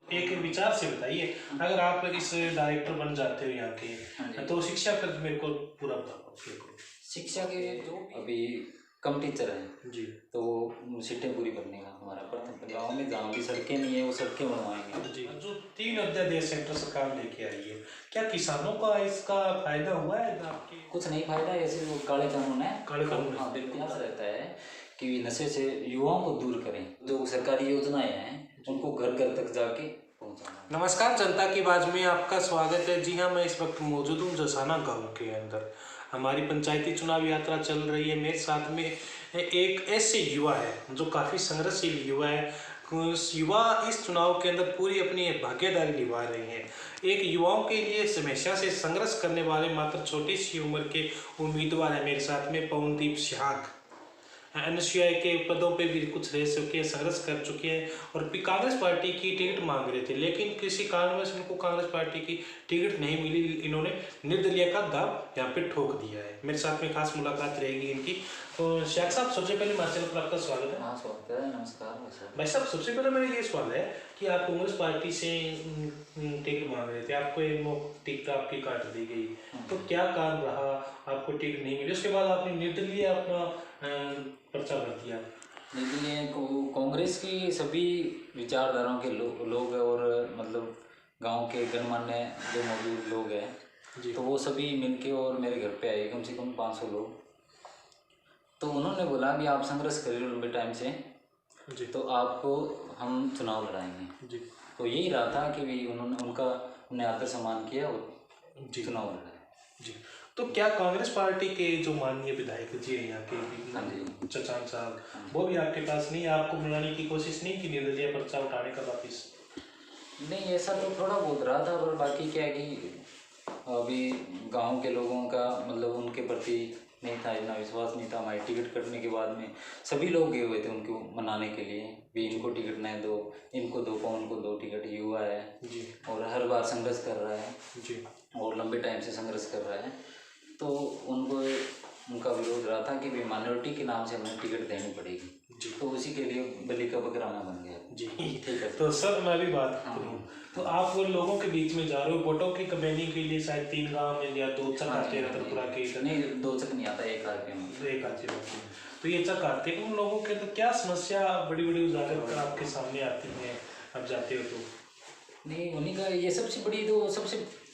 एक विचार से बताइए, अगर आप इस डायरेक्टर बन जाते हो यहाँ के, तो शिक्षा पर मेरे को पूरा बताओ। शिक्षा के जो अभी कम टीचर हैं जी, तो वो सीटें पूरी करने का हमारा प्रथम गाँव में जहाँ भी सड़कें नहीं है वो सड़कें बनवाएंगे। जी। जो 3 अध्यादेश सेंटर सरकार लेके आई है, क्या किसानों का इसका फायदा हुआ है आपके? कुछ नहीं फायदा, ऐसे वो काले कानून है। काले कानून? हाँ बिल्कुल। ऐसा रहता है कि नशे से युवाओं को दूर करें, जो सरकारी योजनाएं हैं उनको घर घर तक जाके पहुँचाना। नमस्कार, जनता की आवाज में आपका स्वागत है। जी हाँ, मैं इस वक्त मौजूद हूँ जसाना गांव के अंदर। हमारी पंचायती चुनाव यात्रा चल रही है। मेरे साथ में एक ऐसे युवा है जो काफ़ी संघर्षशील युवा है। युवा इस चुनाव के अंदर पूरी अपनी भागीदारी निभा रहे हैं। एक युवाओं के लिए समस्या से संघर्ष करने वाले मात्र छोटी सी उम्र के उम्मीदवार है मेरे साथ में पवनदीप सिहाग। एनएसयूआई के पदों पे भी कुछ रह चुके हैं, संघर्ष कर चुके हैं और कांग्रेस पार्टी की टिकट मांग रहे थे, लेकिन किसी कारणवश उनको कांग्रेस पार्टी की टिकट नहीं मिली। इन्होंने निर्दलीय का दाव यहाँ पे ठोक दिया है। मेरे साथ में खास मुलाकात रहेगी इनकी। तो शेख साहब, सबसे पहले हमारे चैनल पर आपका स्वागत है। हाँ स्वागत है, नमस्कार भाई साहब, सबसे पहले मेरा ये सवाल है कि आप कांग्रेस पार्टी से टिकट मांग रहे थे, आपको एक टिकट आपकी काट दी गई, तो क्या कारण रहा आपको टिकट नहीं मिली? उसके बाद आपने निर्दलीय अपना पर्चा भर दिया। निर्दलीय कांग्रेस की सभी विचारधाराओं के लोग हैं और मतलब गांव के गणमान्य जो मौजूद लोग हैं तो वो सभी मिलके और मेरे घर पे आए, कम से कम 500 लोग। तो उन्होंने बोला कि आप संघर्ष कर रहे हो लंबे टाइम से जी, तो आपको हम चुनाव लड़ाएंगे। जी, तो यही रहा था कि भी उन्हें आदर सम्मान किया और जी, चुनाव लड़ाया। जी। तो क्या कांग्रेस पार्टी के जो माननीय विधायक जी हैं यहाँ के, हाँ जी, चचान साहब, वो भी आपके पास नहीं, आपको बुलाने की कोशिश नहीं की निर्दलीय पर्चा उठाने का वापिस? नहीं ऐसा तो थोड़ा बहुत रहा था, पर बाकी क्या है कि अभी गांव के लोगों का मतलब उनके प्रति नहीं था, इतना विश्वास नहीं था। हमारी टिकट कटने के बाद में सभी लोग गए हुए थे उनको मनाने के लिए भी, इनको टिकट नहीं दो, इनको दो, कौन को दो टिकट। युवा है जी, और हर बार संघर्ष कर रहा है जी, और लंबे टाइम से संघर्ष कर रहा है, तो उनका विरोध रहा था कि भाई माइनॉरिटी के नाम से हमें टिकट देनी पड़ेगी। जी, तो उसी के लिए बलि का बकरा मैं बन गया। जी। ठीक है। तो सर, मैं भी बात करूँ तो आप वो लोगों के बीच में जा रहे हो वोटों की कैंपेनिंग के लिए, शायद 3 गांव में या 2 चक आते हैं रतनपुरा के इधर। नहीं 2 चक नहीं आता, एक आते हैं। एक आते हैं, तो ये चक आते हैं। उन लोगों के तो क्या समस्या बड़ी बड़ी उजागर कर आपके सामने आती है अब जाते हो तो? नहीं उन्हीं का ये सबसे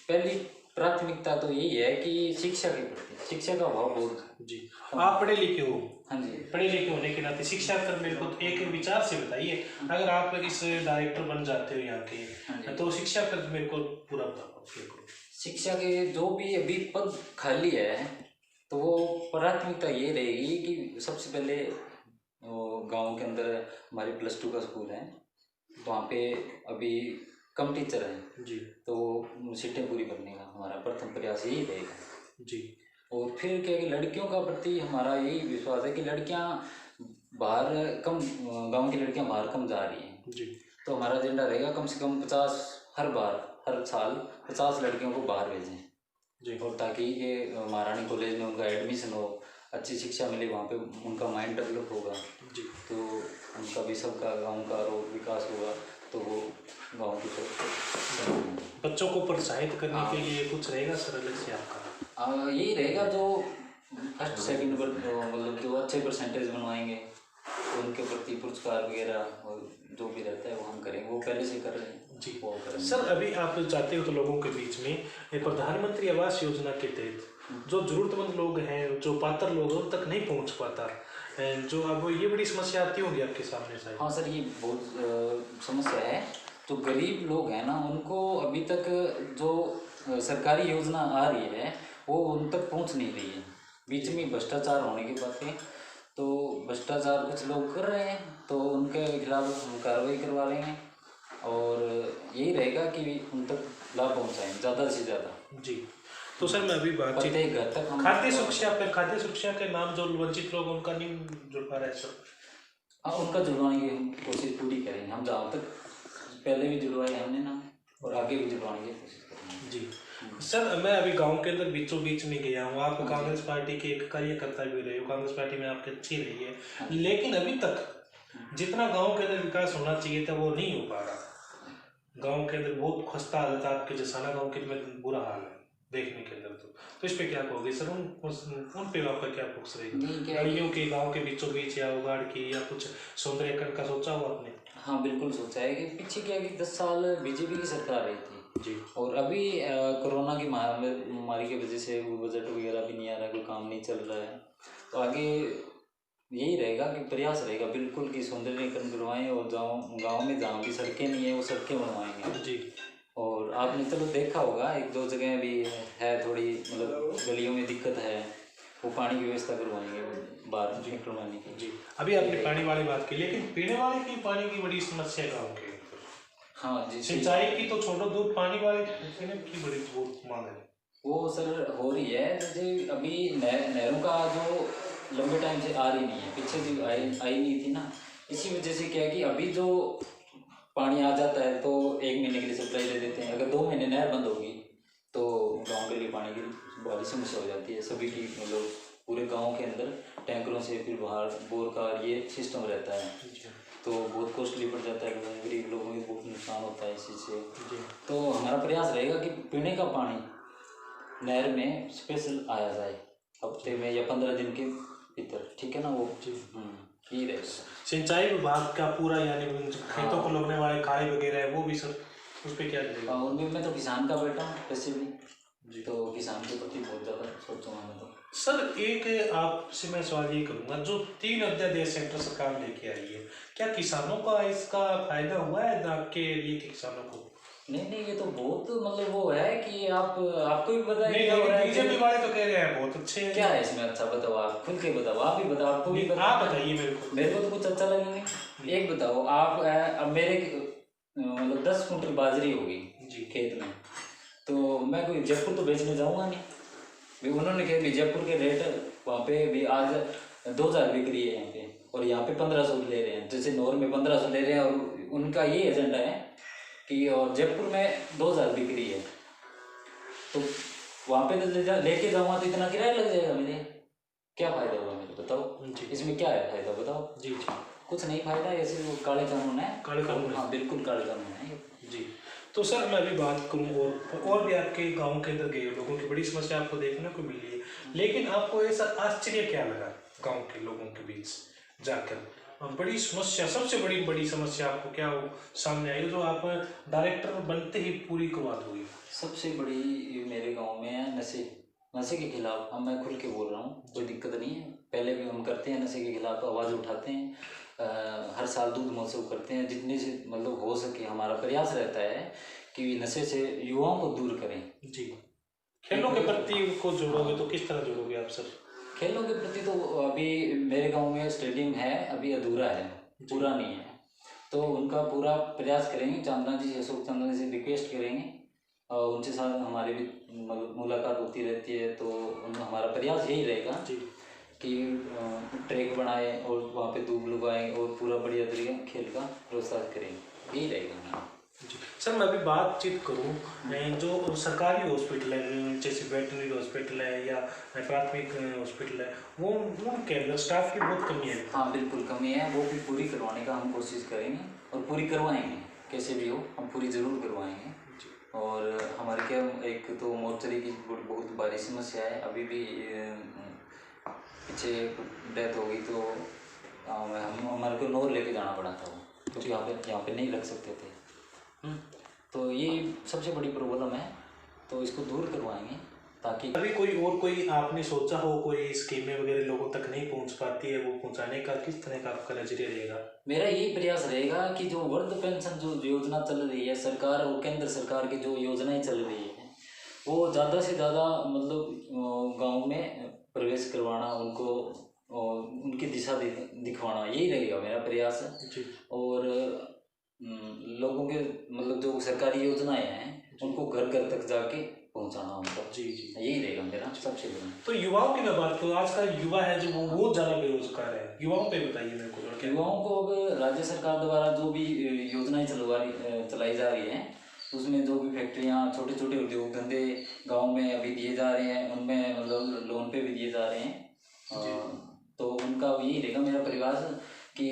पहली प्राथमिकता तो यही है कि शिक्षा के प्रति, शिक्षा का अभाव बहुत। जी, आप पढ़े लिखे हो। हाँ जी। पढ़े लिखे होने के नाते शिक्षा पर मेरे को एक विचार से बताइए, अगर आप इस डायरेक्टर बन जाते हो यहाँ के, तो शिक्षा पर मेरे को पूरा बताओ। शिक्षा के जो भी अभी पद खाली है तो वो प्राथमिकता ये रहेगी कि सबसे पहले गांव के अंदर हमारी +2 का स्कूल है, तो वहाँ पे अभी कम टीचर हैं जी, तो सीटें पूरी करने का हमारा प्रथम प्रयास यही रहेगा। जी, और फिर क्या कि लड़कियों का प्रति हमारा यही विश्वास है कि लड़कियां बाहर कम, गांव की लड़कियां बाहर कम जा रही हैं। जी, तो हमारा एजेंडा रहेगा कम से कम 50, हर साल 50 लड़कियों को बाहर भेजें जी, और ताकि ये महारानी कॉलेज में उनका एडमिशन हो, अच्छी शिक्षा मिले, वहाँ पे उनका माइंड डेवलप होगा। जी, तो उनका भी सबका गाँव का और विकास होगा, तो वो गाँव की सब बच्चों को प्रोत्साहित करने के लिए कुछ रहेगा सर अलग से आपका? यही रहेगा जो फर्स्ट सेकंड पर मतलब जो अच्छे परसेंटेज बनवाएंगे तो उनके प्रति पुरस्कार वगैरह और जो भी रहता है वो हम करेंगे, वो पहले से कर रहे हैं। जी, वो करेंगे। सर, अभी आप चाहते हो तो लोगों के बीच में प्रधानमंत्री आवास योजना के तहत जो जरूरतमंद लोग हैं, जो पात्र लोग उन तक नहीं पहुंच पाता, जो अब ये बड़ी समस्या आती होगी आपके सामने शायद। हाँ सर, ये बहुत समस्या है। जो गरीब लोग हैं ना उनको अभी तक जो सरकारी योजना आ रही है वो उन तक पहुंच नहीं रही है। बीच में भ्रष्टाचार होने की बातें, तो भ्रष्टाचार कुछ लोग कर रहे हैं तो उनके खिलाफ हम कार्रवाई करवा रहे हैं और यही रहेगा कि उन तक लाभ पहुँचाएँ ज़्यादा से ज़्यादा। जी, तो सर मैं अभी बातचीत प्रत्येक घर तक हम खाद्य सुरक्षा के नाम जो वंचित लोग उनका नहीं जुड़ पा रहा है सर। हाँ उनका जुड़वाने की हम कोशिश पूरी करेंगे। हम जहाँ तक पहले भी जुड़वाए हमने ना, और आगे भी जुड़वाने की कोशिश करेंगे। जी सर, मैं अभी गांव के अंदर बीचों बीच में गया हूँ। आप कांग्रेस पार्टी के एक कार्यकर्ता भी रहे हो, कांग्रेस पार्टी में आपकी अच्छी रही है, लेकिन अभी तक जितना गांव के अंदर विकास होना चाहिए था वो नहीं हो पा रहा। गांव के अंदर बहुत खस्ता हालत है आपके जसाना गांव के में बुरा हाल है देखने के अंदर। तो इस पे क्या कहोगे सर? उन पे आपका क्या फोकस रहेगा? नहीं क्या गलियों के गांव के बीचों बीच या उगाड़ की या कुछ सौंदर्यकरण का सोचा हो आपने? हाँ बिल्कुल सोचा है कि पीछे क्या है कि 10 साल बीजेपी की सरकार रही थी जी और अभी कोरोना की महामारी की वजह से वो बजट वगैरह भी नहीं आ रहा है, कोई काम नहीं चल रहा है। तो आगे यही रहेगा कि प्रयास रहेगा बिल्कुल कि सौंदर्यीकरण करवाएं और गाँव में जहाँ भी सड़कें नहीं है वो सड़कें बनवाएंगे। जी और आपने चलो देखा होगा एक दो जगह भी है थोड़ी मतलब गलियों में दिक्कत है, वो पानी की व्यवस्था करवाएंगे बाहर निकलवाने की। जी। अभी आपने पानी वाली बात की, लेकिन पीने वाले की पानी की बड़ी समस्या गाँव के अंदर। हाँ जी सिंचाई की तो छोड़ो, दूध पानी वाले की बड़ी बहुत मांग है। वो सर हो रही है जैसे अभी नहरों का जो लंबे टाइम से आ रही नहीं है, पीछे जो आई नहीं थी ना, इसी वजह से क्या है कि अभी जो पानी आ जाता है तो 1 महीने के लिए सप्लाई दे देते हैं। अगर 2 महीने नहर बंद होगी तो गांव के लिए पानी की बड़ी समस्या हो जाती है। सभी की मतलब पूरे गांव के अंदर टैंकरों से फिर बाहर बोर का ये सिस्टम रहता है, तो बहुत कॉस्टली पड़ जाता है, गरीब लोगों को बहुत नुकसान होता है इस चीज़ से। तो हमारा प्रयास रहेगा कि पीने का पानी नहर में स्पेशल आया जाए हफ्ते में या 15 दिन के भीतर, ठीक है ना वो यही रहेगा। सिंचाई विभाग का पूरा यानी खेतों को लगने वाले खाई वगैरह है वो भी सर उस पर क्या करेगा? उनमें मैं तो किसान का बेटा हूँ वैसे भी जी, तो किसान के प्रति बहुत ज़्यादा सोचूंगा मैं तो। सर एक आपसे मैं सवाल ये करूंगा, जो 3 अध्यादेश सेंट्रल सरकार लेके आई है, क्या किसानों का इसका फायदा हुआ है आपके लिए कि किसानों को? नहीं ये तो बहुत मतलब वो है कि आपको भी पता है नहीं, क्या हो रहा है। बीजेपी वाले तो कह रहे हैं बहुत अच्छे हैं। क्या है इसमें अच्छा बताओ, आप खुल के बताओ, आप भी बताओ, आपको भी पता। आप बताइए मेरे को तो कुछ अच्छा लगा नहीं। एक बताओ आप अब मेरे मतलब 10 कुंटल बाजरी होगी जी खेत में, तो मैं कोई जयपुर तो बेचने जाऊंगा नहीं भी। उन्होंने कहा भी जयपुर के रेट वहाँ पे भी आज 2000 बिक रही है यहाँ पे, और यहाँ पे 1500 ले रहे हैं। जैसे नौर में 1500 ले रहे हैं और उनका ये एजेंडा है कि और जयपुर में 2000 बिक रही है, तो वहाँ पे लेके जाऊँगा तो इतना किराया लग जाएगा मेरे, क्या फायदा होगा मेरे बताओ? इसमें क्या है फायदा बताओ? जी कुछ नहीं फायदा, ऐसे वो काले कानून है। काले कानून? हाँ बिल्कुल काले कानून है जी। तो सर मैं अभी बात करूँ और भी आपके गांव के अंदर गए लोगों की बड़ी समस्या आपको देखने को मिली है, लेकिन आपको ऐसा आश्चर्य क्या लगा गांव के लोगों के बीच जाकर? बड़ी समस्या, सबसे बड़ी समस्या आपको क्या सामने आई जो आप डायरेक्टर बनते ही पूरी करवा दोगे? सबसे बड़ी मेरे गांव में है नशे के खिलाफ। अब मैं खुल के बोल रहा हूँ, कोई दिक्कत नहीं है। पहले भी हम करते हैं नशे के खिलाफ, आवाज़ उठाते हैं, हर साल दूध महोत्सव करते हैं। जितने से मतलब हो सके हमारा प्रयास रहता है कि नशे से युवाओं को दूर करें। जी। खेलों के प्रति उनको जोड़ोगे तो किस तरह जोड़ोगे आप सर? खेलों के प्रति तो अभी मेरे गांव में स्टेडियम है, अभी अधूरा है, पूरा नहीं है, तो उनका पूरा प्रयास करेंगे। चांदना जी, अशोक चांदना जी से रिक्वेस्ट करेंगे और उनके साथ हमारी भी मुलाकात होती रहती है। तो हमारा प्रयास यही रहेगा कि ट्रैक बनाए और वहाँ पे दूब लगाएं और पूरा बढ़िया तरीके खेल का प्रोत्साहित करेंगे, यही रहेगा हमारा। जी सर मैं अभी बातचीत करूँ, जो सरकारी हॉस्पिटल है जैसे वेटनरी हॉस्पिटल है या प्राथमिक हॉस्पिटल है, वो उनके अंदर स्टाफ की बहुत कमी है। हाँ बिल्कुल कमी है, वो भी पूरी करवाने का हम कोशिश करेंगे और पूरी करवाएंगे, कैसे भी हो हम पूरी ज़रूर करवाएंगे। और हमारे क्या एक तो मोर्चरी की बहुत भारी समस्या है, अभी भी पीछे डेथ हो गई तो हमारे को नौर लेके जाना पड़ा था वो, क्योंकि यहाँ पे नहीं रख सकते थे। तो ये सबसे बड़ी प्रॉब्लम है, तो इसको दूर करवाएंगे ताकि अभी कोई आपने सोचा हो कोई स्कीमें वगैरह लोगों तक नहीं पहुंच पाती है, वो पहुंचाने का किस तरह का आपका नजरिया रहेगा? मेरा यही प्रयास रहेगा कि जो वृद्ध पेंशन जो योजना चल रही है सरकार और केंद्र सरकार की जो योजनाएं चल रही है वो ज़्यादा से ज़्यादा मतलब गांव में प्रवेश करवाना, उनको उनकी दिशा दिखवाना, यही रहेगा मेरा प्रयास। और लोगों के मतलब जो सरकारी योजनाएं हैं उनको घर घर तक जाके पहुंचाना उनको। जी यही रहेगा मेरा सबसे बड़ा। तो युवाओं की मैं बात करूँ, आज का युवा है जो वो बहुत ज़्यादा बेरोजगार है, युवाओं पे बताइए मेरे को। युवाओं को अब राज्य सरकार द्वारा जो भी योजनाएं चलाई जा रही हैं उसमें जो भी फैक्ट्रियाँ, छोटे छोटे उद्योग धंधे गाँव में अभी दिए जा रहे हैं, उनमें मतलब लोन पे भी दिए जा रहे हैं। तो उनका यही रहेगा मेरा प्रयास कि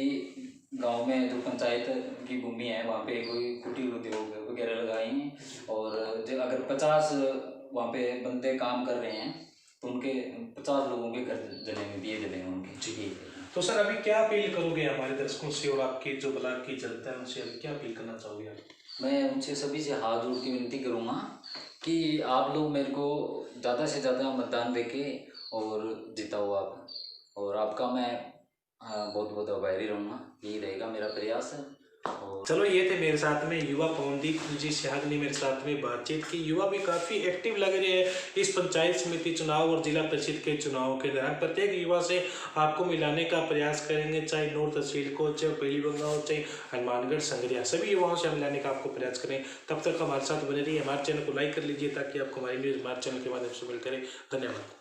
गांव में जो पंचायत की भूमि है वहाँ पे कोई कुटीर उद्योग वगैरह लगाएंगे। और जो अगर 50 वहाँ पे बंदे काम कर रहे हैं तो उनके 50 लोगों के घर दिए जलेंगे उनके। जी। तो सर अभी क्या अपील करोगे हमारे दर्शकों से और आपकी जो ब्लॉक की जनता है उनसे अभी क्या अपील करना चाहोगे आप? मैं उनसे सभी से हाथ जोड़ के विनती करूँगा कि आप लोग मेरे को ज़्यादा से ज़्यादा मतदान देके और जिताओ आप, और आपका मैं बहुत बहुत आभारी रहूँगा। यही रहेगा मेरा प्रयास। और चलो ये थे मेरे साथ में युवा पवनदीप जी सिहाग ने मेरे साथ में बातचीत की। युवा भी काफ़ी एक्टिव लग रहे हैं इस पंचायत समिति चुनाव और जिला परिषद के चुनाव के दौरान। प्रत्येक युवा से आपको मिलाने का प्रयास करेंगे, चाहे नूर तहसील को, चाहे पीलीबंगा हो, चाहे हनुमानगढ़ संगरिया, सभी युवाओं से मिलाने का आपको प्रयास करें। तब तक हमारे साथ बने रहिए, हमारे चैनल को लाइक कर लीजिए ताकि आपको हमारी न्यूज़ हमारे चैनल के माध्यम से मिल करे। धन्यवाद।